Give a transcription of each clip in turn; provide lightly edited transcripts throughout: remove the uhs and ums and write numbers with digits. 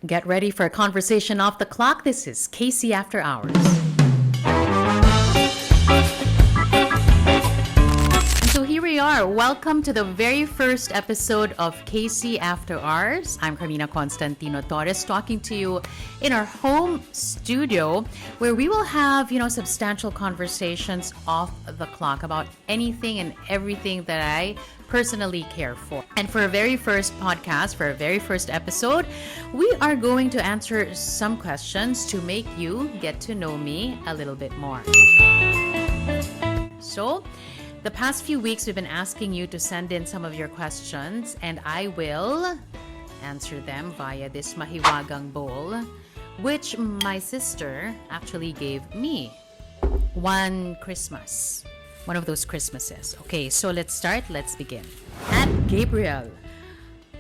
Get ready for a conversation off the clock. This is Casey After Hours. So here we are. Welcome to the very first episode of Casey After Hours. I'm Karmina Constantino-Torres talking to you in our home studio where we will have, substantial conversations off the clock about anything and everything that I personally care for. And for our very first podcast, for our very first episode, we are going to answer some questions to make you get to know me a little bit more. So, the past few weeks, we've been asking you to send in some of your questions, and I will answer them via this mahiwagang bowl, which my sister actually gave me one Christmas. One of those Christmases. Okay, so let's start. Let's begin. At Gabriel,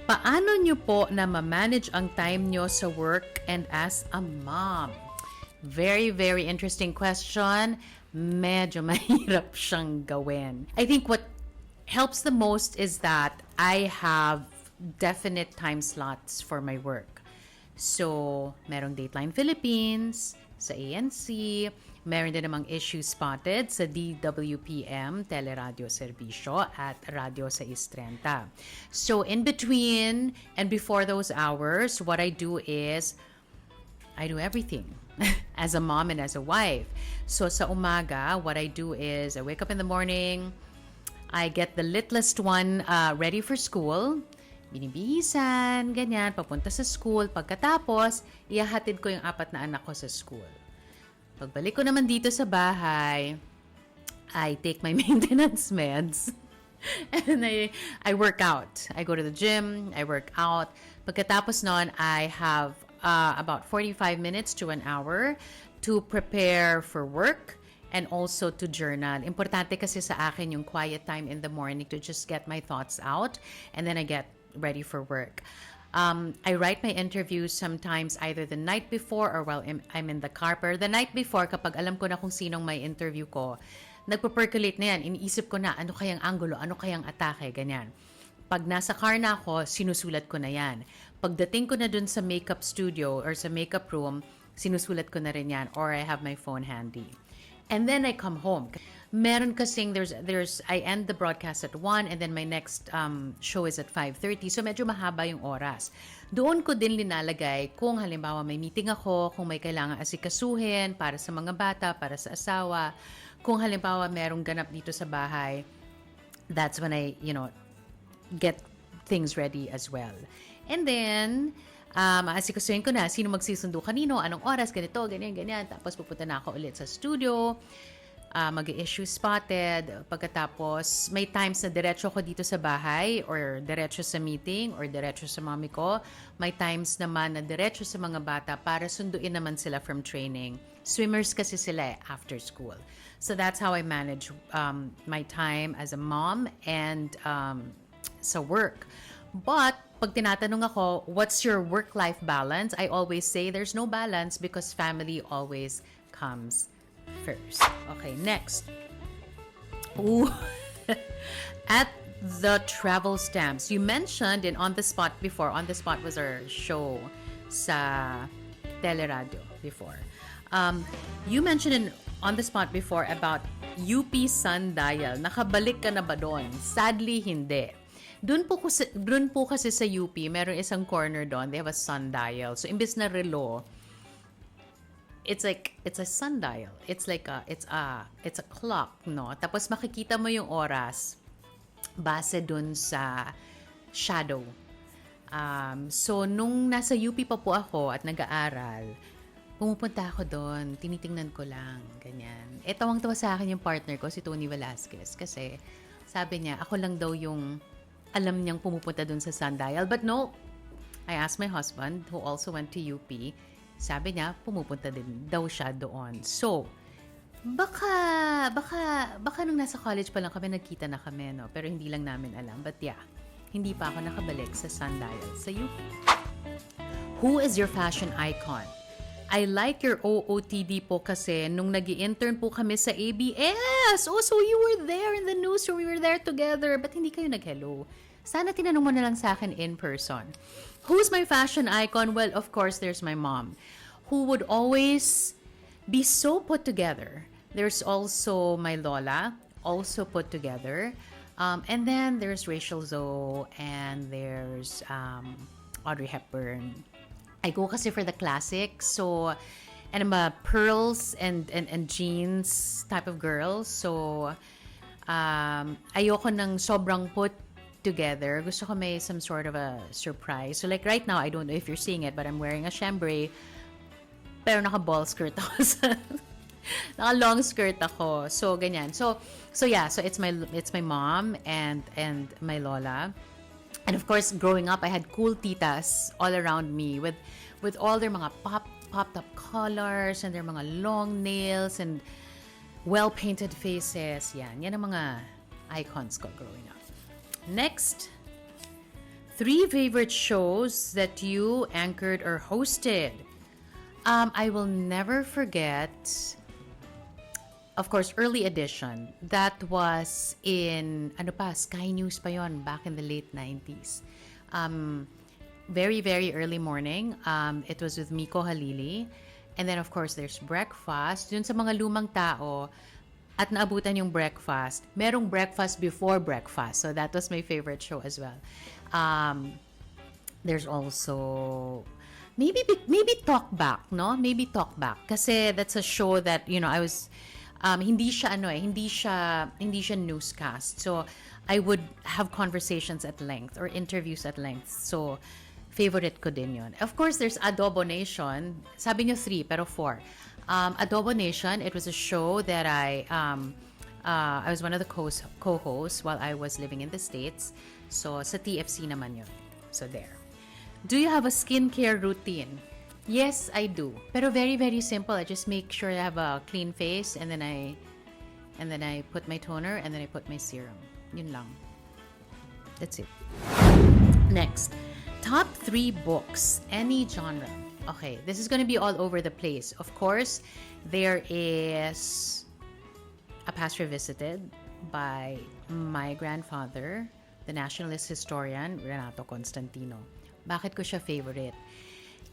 paano nyo po na ma-manage ang time nyo sa work and as a mom? Very, very interesting question. Medyo mahirap siyang gawin. I think what helps the most is that I have definite time slots for my work. So, merong Dateline Philippines, sa ANC, meron din namang Issue Spotted sa DWPM, Teleradio Servicio at Radio 630. So, in between and before those hours, what I do is I do everything as a mom and as a wife. So sa umaga, what I do is I wake up in the morning, I get the littlest one ready for school, binibihisan, ganyan, papunta sa school. Pagkatapos, ihahatid ko yung 4 na anak ko sa school. Pagbalik ko naman dito sa bahay, I take my maintenance meds and I work out. I go to the gym, I work out. Pagkatapos nun, I have about 45 minutes to an hour to prepare for work and also to journal. Importante kasi sa akin yung quiet time in the morning to just get my thoughts out and then I get ready for work. I write my interviews sometimes either the night before or while I'm in the car. Pero the night before, kapag alam ko na kung sinong may interview ko, nagpa-percolate na yan. Iniisip ko na ano kayang angulo, ano kayang atake, ganyan. Pag nasa car na ako, sinusulat ko na yan. Pagdating ko na dun sa makeup studio or sa makeup room, sinusulat ko na rin yan or I have my phone handy. And then I come home. Meron kasing I end the broadcast at 1 and then my next show is at 5:30. So medyo mahaba yung oras. Doon ko din linalagay kung halimbawa may meeting ako, kung may kailangan asikasuhin para sa mga bata, para sa asawa. Kung halimbawa merong ganap dito sa bahay, that's when I, get things ready as well. And then, asikasuhin ko na sino magsisundo kanino, anong oras, ganito, ganyan. Tapos pupunta na ako ulit sa studio, mag-issue spotted. Pagkatapos, may times na diretso ko dito sa bahay or diretso sa meeting or diretso sa mami ko. May times naman na diretso sa mga bata para sunduin naman sila from training. Swimmers kasi sila after school. So that's how I manage my time as a mom and sa work. But pag tinatanong ako, what's your work-life balance? I always say there's no balance because family always comes first. Okay, next. Ooh. At the travel stamps. You mentioned in On the Spot before. On the Spot was our show sa Teleradio before. You mentioned in On the Spot before about UP Sundial. Nakabalik ka na ba doon? Sadly, hindi. Doon po kasi sa UP, meron isang corner doon. They have a sundial. So, imbes na relo, it's a sundial. It's a clock, no? Tapos makikita mo yung oras base doon sa shadow. So, nung nasa UP pa po ako at nag-aaral, pumupunta ako doon, tinitingnan ko lang, ganyan. Tawang-tawa sa akin yung partner ko, si Tony Velasquez, kasi sabi niya, ako lang daw yung alam niyang pumupunta dun sa sundial. But no, I asked my husband, who also went to UP, sabi niya, pumupunta din daw siya doon. So, baka nung nasa college pa lang kami, nagkita na kami, no? Pero hindi lang namin alam. But yeah, hindi pa ako nakabalik sa sundial sa UP. Who is your fashion icon? I like your OOTD po kasi nung nag-i-intern po kami sa ABS. Oh, so you were there in the newsroom. We were there together. But hindi kayo nag-hello. Sana tinanong mo na lang sa akin in person. Who's my fashion icon? Well, of course, there's my mom, who would always be so put together. There's also my lola, also put together. And then there's Rachel Zoe, and there's Audrey Hepburn. I go kasi for the classics. So, and I'm a pearls and jeans type of girl. So, ayoko ng sobrang put together. Gusto ko may some sort of a surprise. So like right now, I don't know if you're seeing it, but I'm wearing a chambray, pero naka-ball skirt ako. Naka-long skirt ako. So ganyan. So yeah, so it's my mom and my lola. And of course, growing up, I had cool titas all around me with all their mga popped up collars and their mga long nails and well-painted faces. Yan ang mga icons ko growing up. Next, 3 favorite shows that you anchored or hosted. I will never forget, of course, Early Edition. That was in, Sky News pa yon, back in the late 90s. Very, very early morning. It was with Miko Halili. And then, of course, there's Breakfast. Dun sa mga lumang tao, at naabutan yung breakfast, merong breakfast before breakfast. So that was my favorite show as well. There's also maybe Talk Back, no? Maybe Talk Back kasi that's a show that, I was hindi siya newscast. So I would have conversations at length or interviews at length. So favorite ko din yun. Of course, there's Adobo Nation. Sabi nyo 3 pero 4. Adobo Nation, it was a show that I was one of the co-hosts while I was living in the States. So, sa TFC naman yun. So, there. Do you have a skincare routine? Yes, I do. Pero very, very simple. I just make sure I have a clean face and then I put my toner and then I put my serum. Yun lang. That's it. Next. Top 3 books. Any genre. Okay, this is going to be all over the place. Of course, there is A Past Revisited by my grandfather, the nationalist historian, Renato Constantino. Bakit ko siya favorite?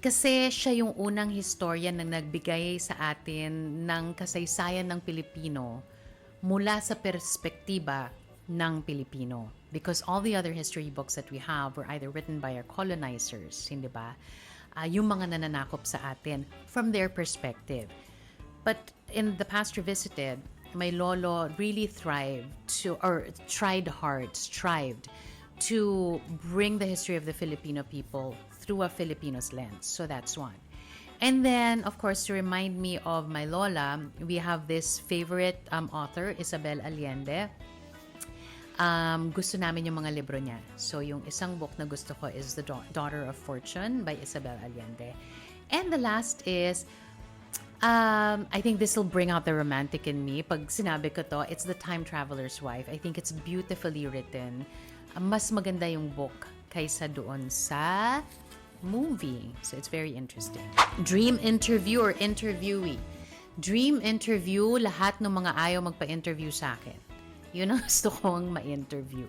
Kasi siya yung unang historian na nagbigay sa atin ng kasaysayan ng Pilipino mula sa perspektiba ng Pilipino. Because all the other history books that we have were either written by our colonizers, hindi ba? Yung mga nananakop sa atin from their perspective. But in The Past Revisited, my lolo really strived to bring the history of the Filipino people through a Filipino's lens. So that's one. And then, of course, to remind me of my lola, we have this favorite author, Isabel Allende. Gusto namin yung mga libro niya. So, yung isang book na gusto ko is The Daughter of Fortune by Isabel Allende. And the last is, I think this will bring out the romantic in me. Pag sinabi ko to, it's The Time Traveler's Wife. I think it's beautifully written. Mas maganda yung book kaysa doon sa movie. So, it's very interesting. Dream interview or interviewee. Dream interview, lahat ng mga ayaw magpa-interview sa akin. Yun ang gusto kong ma-interview.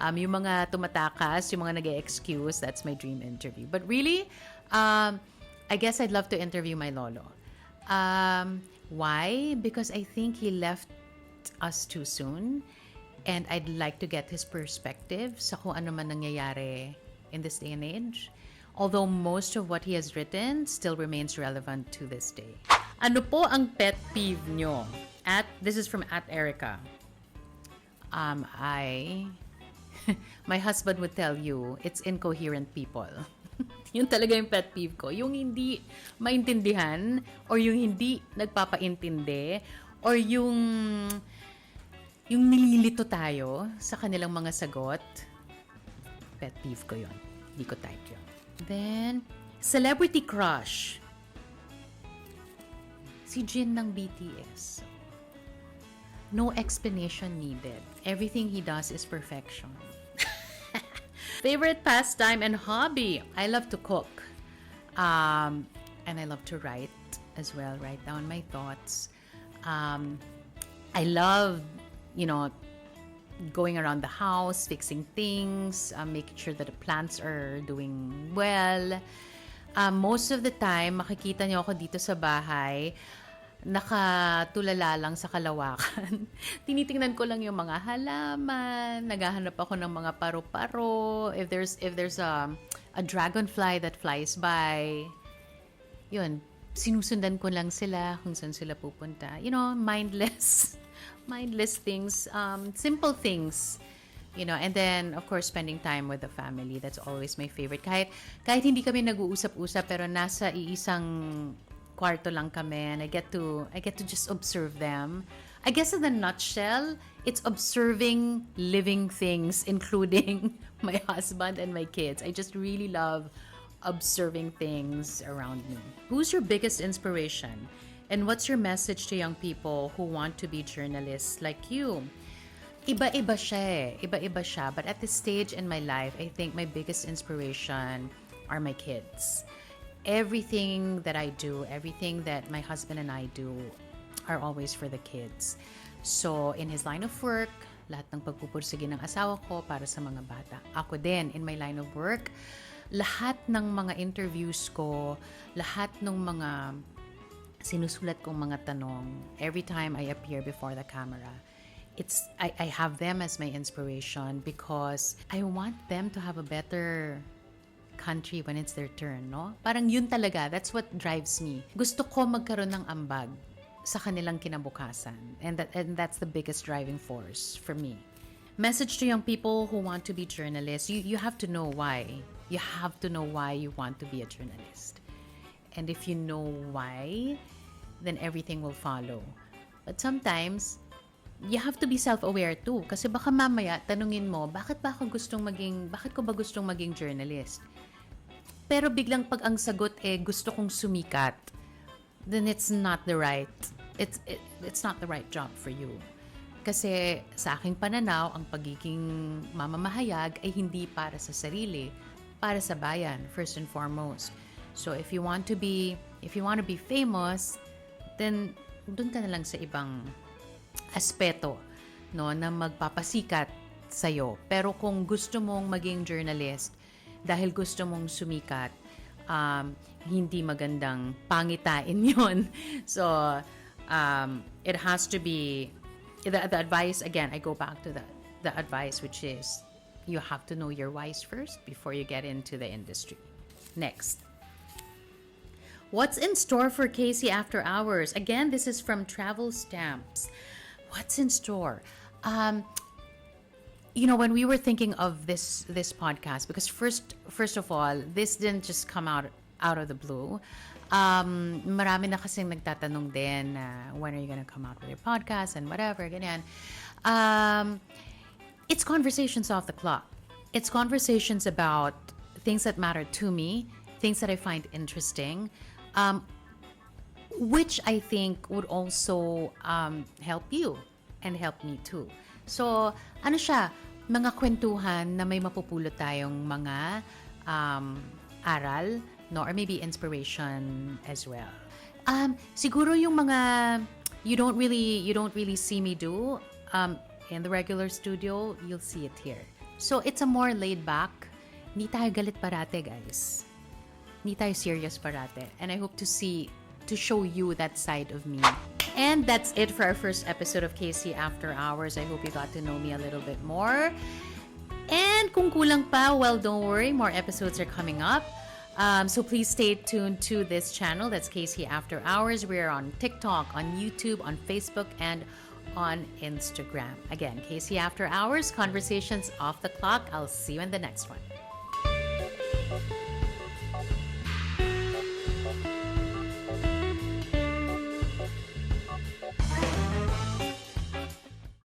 Yung mga tumatakas, yung mga nag-excuse, that's my dream interview. But really, I guess I'd love to interview my lolo. Why? Because I think he left us too soon. And I'd like to get his perspective sa kung ano man nangyayari in this day and age. Although most of what he has written still remains relevant to this day. Ano po ang pet peeve nyo? This is from @Erica. My husband would tell you, it's incoherent people. Yun talaga yung pet peeve ko. Yung hindi maintindihan or yung hindi nagpapaintindi or yung nililito tayo sa kanilang mga sagot. Pet peeve ko yun. Hindi ko type yun. Then, celebrity crush. Si Jin ng BTS. No explanation needed. Everything he does is perfection. Favorite pastime and hobby? I love to cook. And I love to write as well. Write down my thoughts. I love, going around the house, fixing things, making sure that the plants are doing well. Most of the time, makikita niyo ako dito sa bahay, nakatulala lang sa kalawakan. Tinitingnan ko lang yung mga halaman, naghahanap ako ng mga paro-paro, if there's a dragonfly that flies by, yun, sinusundan ko lang sila kung saan sila pupunta. Mindless things, simple things. And then, of course, spending time with the family. That's always my favorite. Kahit hindi kami nag-uusap-usap, pero nasa iisang kwarto lang kami, and I get to just observe them. I guess in a nutshell, it's observing living things, including my husband and my kids. I just really love observing things around me. Who's your biggest inspiration? And what's your message to young people who want to be journalists like you? Iba-iba siya. But at this stage in my life, I think my biggest inspiration are my kids. Everything that I do, everything that my husband and I do are always for the kids. So, in his line of work, lahat ng pagpupursige ng asawa ko para sa mga bata. Ako din, in my line of work, lahat ng mga interviews ko, lahat ng mga sinusulat kong mga tanong, every time I appear before the camera, I have them as my inspiration because I want them to have a better country when it's their turn, no? Parang yun talaga, that's what drives me. Gusto ko magkaroon ng ambag sa kanilang kinabukasan, and that's the biggest driving force for me. Message to young people who want to be journalists, you have to know why. You have to know why you want to be a journalist. And if you know why, then everything will follow. But sometimes, you have to be self-aware too. Kasi baka mamaya, tanungin mo, bakit ko ba gustong maging journalist? Pero biglang pag ang sagot gusto kong sumikat, then it's not the right job for you. Kasi sa aking pananaw, ang pagiging mamamahayag ay hindi para sa sarili, para sa bayan, first and foremost. So if you want to be famous, then dun ka na lang sa ibang aspeto, no, na magpapasikat sa'yo. Pero kung gusto mong maging journalist, dahil gusto mong sumikat, hindi magandang pangitain yun. So, it has to be, the advice, again, I go back to the advice, which is, you have to know your whys first before you get into the industry. Next. What's in store for Casey after hours? Again, this is from Travel Stamps. What's in store? When we were thinking of this podcast, because first of all, this didn't just come out of the blue. Marami na kasing nagtatanong din, when are you gonna come out with your podcast and whatever, ganyan. It's conversations off the clock. It's conversations about things that matter to me, things that I find interesting, which I think would also help you and help me too. So, ano siya? Mga kwentuhan na may mapupulot tayong mga aral, no? Or maybe inspiration as well. Siguro yung mga you don't really see me do in the regular studio, you'll see it here. So, it's a more laid back. Hindi tayo galit parate, guys. Hindi tayo serious parate. And I hope to show you that side of me. And that's it for our first episode of KC After Hours. I hope you got to know me a little bit more. And kung kulang pa, well, don't worry. More episodes are coming up. So please stay tuned to this channel. That's KC After Hours. We're on TikTok, on YouTube, on Facebook, and on Instagram. Again, KC After Hours, conversations off the clock. I'll see you in the next one.